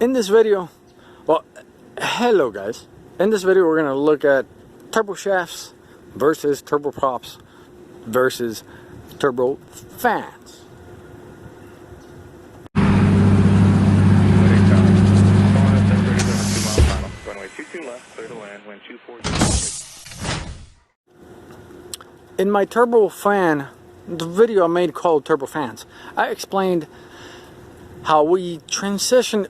In this video, well, hello guys. In this video we're going to look at turboshafts versus turboprops versus turbofans. In my turbofan, the video I made called Turbofans, I explained how we transitioned,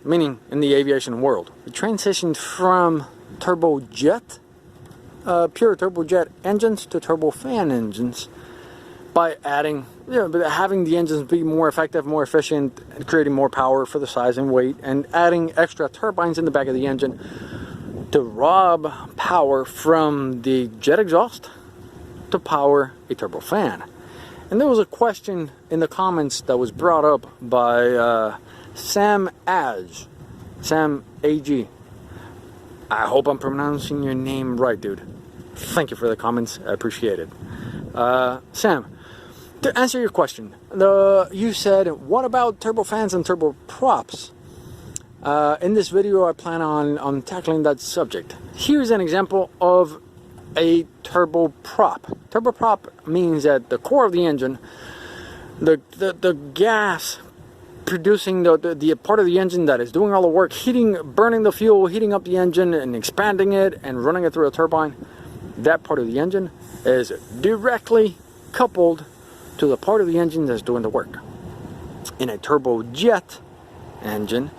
meaning in the aviation world, we transitioned from turbojet, pure turbojet engines to turbofan engines by adding, having the engines be more effective, more efficient, and creating more power for the size and weight, and adding extra turbines in the back of the engine to rob power from the jet exhaust to power a turbofan. And there was a question in the comments that was brought up by Sam AG. I hope I'm pronouncing your name right, dude. Thank you for the comments. I appreciate it. Sam, to answer your question, you said, what about turbofans and turboprops? In this video, I plan on tackling that subject. Here's an example of a turboprop. Turboprop means that the core of the engine, the gas producing the part of the engine that is doing all the work, burning the fuel, heating up the engine and expanding it and running it through a turbine, that part of the engine is directly coupled to the part of the engine that's doing the work. In a turbojet engine,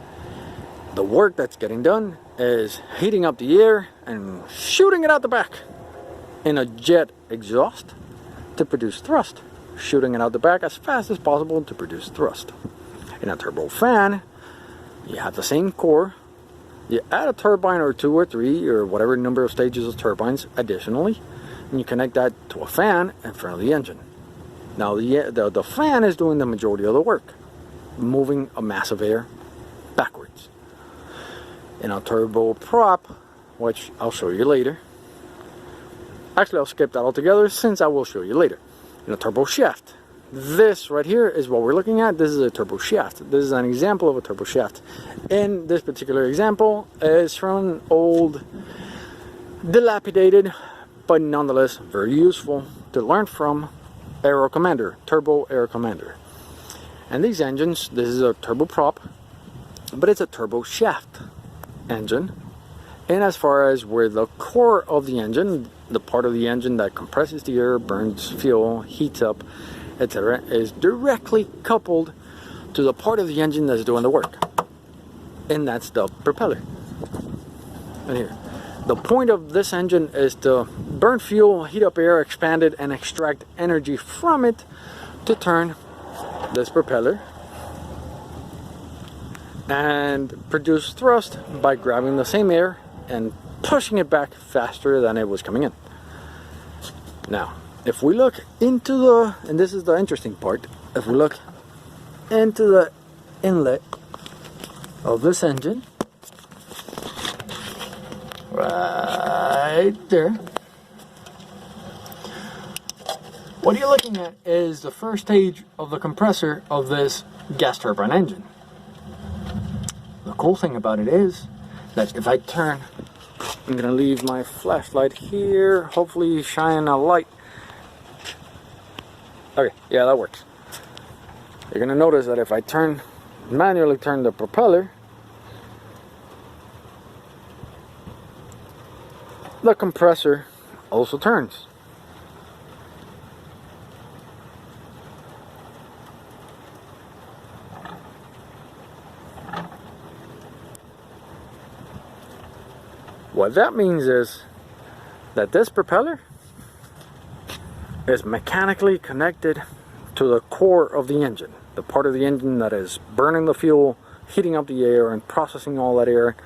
the work that's getting done is heating up the air and shooting it out the back. In a jet exhaust to produce thrust, shooting it out the back as fast as possible to produce thrust. In a turbofan, you have the same core, you add a turbine or two or three or whatever number of stages of turbines additionally, and you connect that to a fan in front of the engine. Now the fan is doing the majority of the work, moving a mass of air backwards. In a turboprop, which I'll show you later, actually, I'll skip that altogether since I will show you later. In a turboshaft, this right here is what we're looking at. This is a turboshaft. This is an example of a turboshaft. In this particular example is from an old, dilapidated, but nonetheless very useful to learn from Aero Commander, Turbo Aero Commander. And these engines, this is a turboprop, but it's a turboshaft engine. And as far as where the core of the engine, the part of the engine that compresses the air, burns fuel, heats up, etc., is directly coupled to the part of the engine that's doing the work. And that's the propeller. And here, the point of this engine is to burn fuel, heat up air, expand it, and extract energy from it to turn this propeller and produce thrust by grabbing the same air and pushing it back faster than it was coming in. Now, if we look into the, and this is the interesting part, if we look into the inlet of this engine, right there, what you're looking at is the first stage of the compressor of this gas turbine engine. The cool thing about it is that if I turn, I'm gonna leave my flashlight here, hopefully shine a light. Okay, yeah, that works. You're gonna notice that if I manually turn the propeller, the compressor also turns. What that means is that this propeller is mechanically connected to the core of the engine, the part of the engine that is burning the fuel, heating up the air, and processing all that air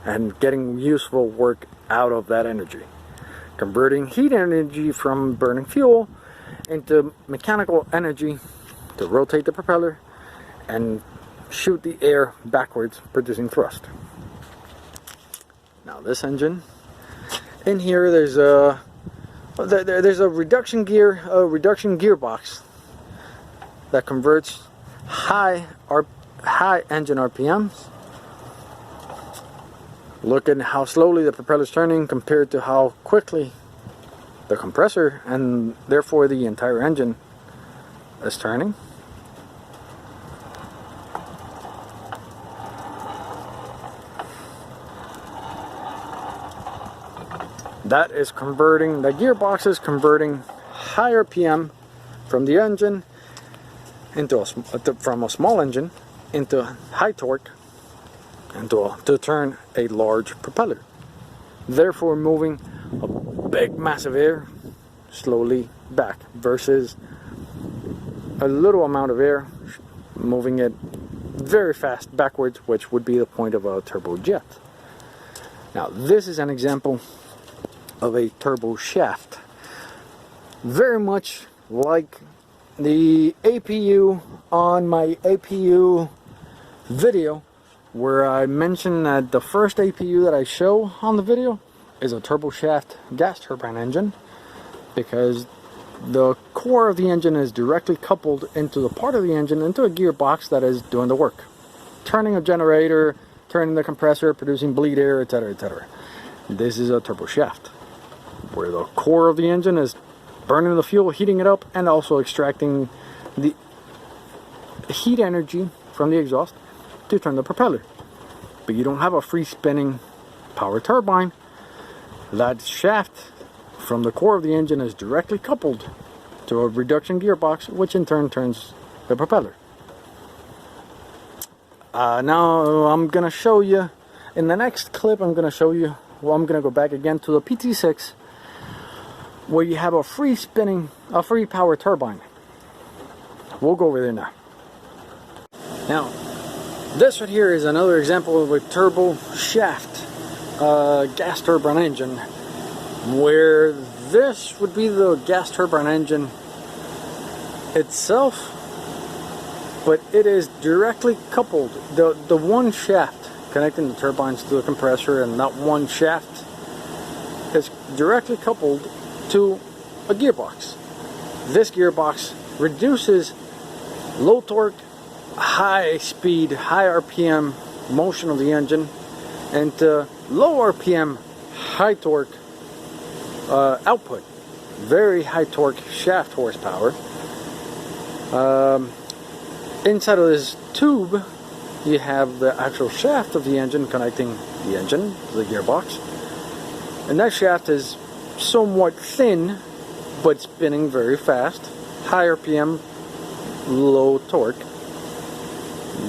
and getting useful work out of that energy. Converting heat energy from burning fuel into mechanical energy to rotate the propeller and shoot the air backwards, producing thrust. Now this engine, in here there's a reduction gearbox that converts high engine RPMs Look at how slowly the propeller is turning compared to how quickly the compressor and therefore the entire engine is turning. That is converting, the gearbox is converting high RPM from the engine into from a small engine into high torque and to turn a large propeller, therefore moving a big massive air slowly back versus a little amount of air moving it very fast backwards, which would be the point of a turbojet. Now this is an example of a turbo shaft, very much like the APU on my APU video, where I mentioned that the first APU that I show on the video is a turbo shaft gas turbine engine, because the core of the engine is directly coupled into the part of the engine, into a gearbox that is doing the work, turning a generator, turning the compressor, producing bleed air, etc., etc. This is a turbo shaft, where the core of the engine is burning the fuel, heating it up, and also extracting the heat energy from the exhaust to turn the propeller. But you don't have a free spinning power turbine. That shaft from the core of the engine is directly coupled to a reduction gearbox, which in turn turns the propeller. Now I'm gonna show you in the next clip. I'm gonna show you, well, I'm gonna go back again to the PT6, where you have a free power turbine. We'll go over there now. Now, this right here is another example of a turbo shaft gas turbine engine, where this would be the gas turbine engine itself, but it is directly coupled. The one shaft connecting the turbines to the compressor, and that one shaft is directly coupled to a gearbox. This gearbox reduces low torque, high speed, high RPM motion of the engine into low RPM, high torque output. Very high torque shaft horsepower. Inside of this tube you have the actual shaft of the engine connecting the engine to the gearbox, and that shaft is somewhat thin but spinning very fast, high RPM, low torque.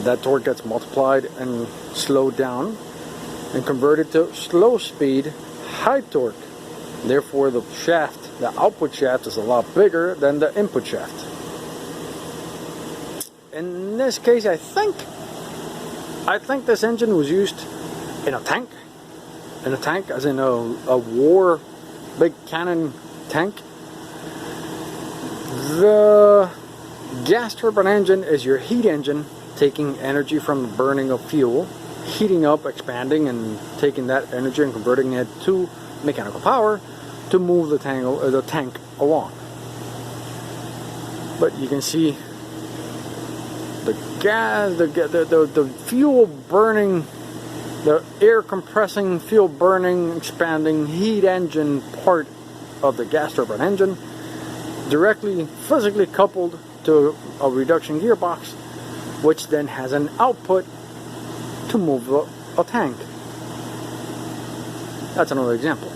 That torque gets multiplied and slowed down and converted to slow speed, high torque. Therefore the shaft, the output shaft, is a lot bigger than the input shaft. In this case, I think this engine was used in a tank. In a tank, as in a war, big cannon tank. The gas turbine engine is your heat engine, taking energy from the burning of fuel, heating up, expanding, and taking that energy and converting it to mechanical power to move the tank along. But you can see the gas, the fuel burning, the air compressing, fuel burning, expanding heat engine part of the gas turbine engine directly physically coupled to a reduction gearbox, which then has an output to move a tank. That's another example.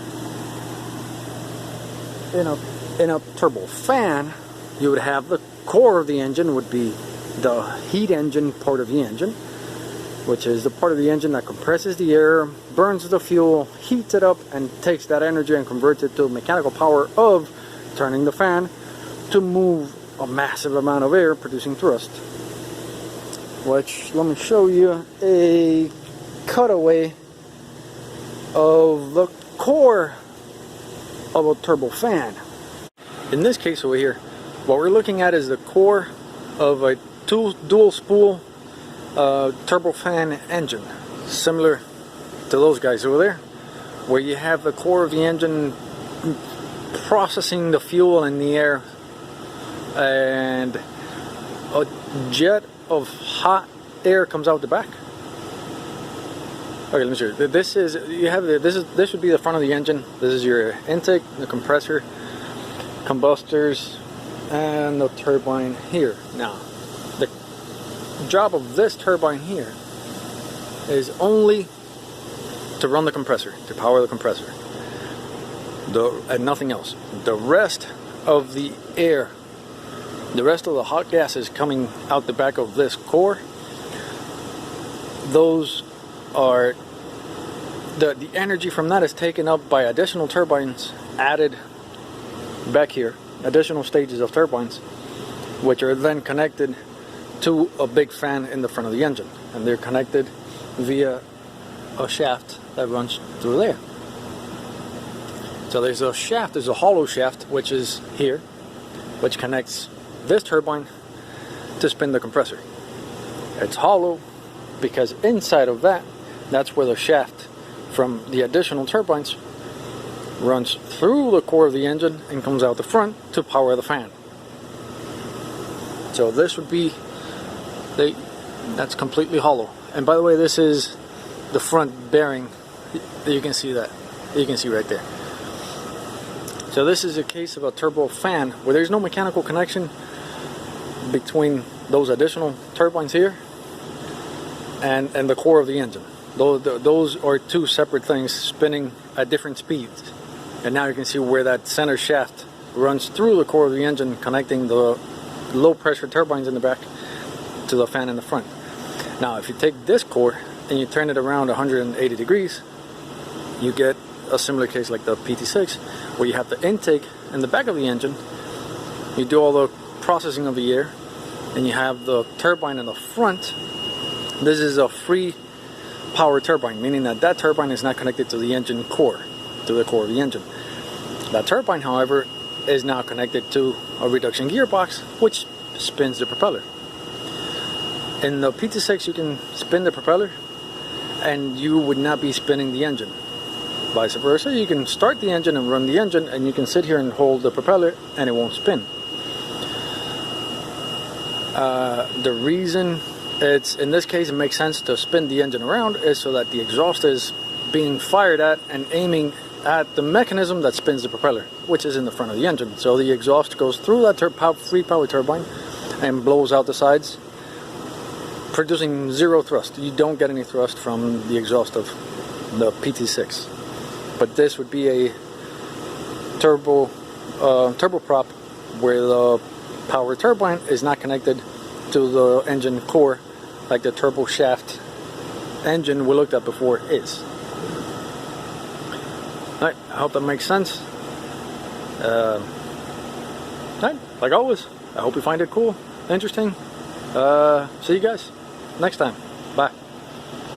In a turbofan, you would have the core of the engine would be the heat engine part of the engine, which is the part of the engine that compresses the air, burns the fuel, heats it up, and takes that energy and converts it to mechanical power of turning the fan to move a massive amount of air, producing thrust. Which, let me show you a cutaway of the core of a turbofan. In this case over here, what we're looking at is the core of a dual spool turbofan engine, similar to those guys over there, where you have the core of the engine processing the fuel in the air, and a jet of hot air comes out the back. Okay, let me show you. This is this should be the front of the engine. This is your intake, the compressor, combustors, and the turbine here. Now, the job of this turbine here is only to run the compressor, to power the compressor, and nothing else. The rest of the air, the rest of the hot gases coming out the back of this core, those are the energy from that is taken up by additional turbines added back here, additional stages of turbines, which are then connected to a big fan in the front of the engine, and they're connected via a shaft that runs through there. So there's a shaft, there's a hollow shaft, which is here, which connects this turbine to spin the compressor. It's hollow because inside of that, that's where the shaft from the additional turbines runs through the core of the engine and comes out the front to power the fan. So this would be that's completely hollow. And by the way, this is the front bearing. You can see that. You can see right there. So this is a case of a turbofan where there's no mechanical connection between those additional turbines here and the core of the engine. Those are two separate things spinning at different speeds. And now you can see where that center shaft runs through the core of the engine, connecting the low pressure turbines in the back to the fan in the front. Now if you take this core and you turn it around 180 degrees, you get a similar case like the PT6, where you have the intake in the back of the engine, you do all the processing of the air, and you have the turbine in the front. This is a free power turbine, meaning that that turbine is not connected to the engine core, to the core of the engine. That turbine, however, is now connected to a reduction gearbox, which spins the propeller. In the PT6, you can spin the propeller, and you would not be spinning the engine. Vice versa, you can start the engine and run the engine, and you can sit here and hold the propeller, and it won't spin. The reason in this case it makes sense to spin the engine around is so that the exhaust is being fired at and aiming at the mechanism that spins the propeller, which is in the front of the engine. So the exhaust goes through that free power turbine and blows out the sides, producing zero thrust. You don't get any thrust from the exhaust of the PT6. But this would be a turboprop where the power turbine is not connected to the engine core like the turboshaft engine we looked at before is. Alright, I hope that makes sense. Alright, like always, I hope you find it cool, interesting. See you guys next time.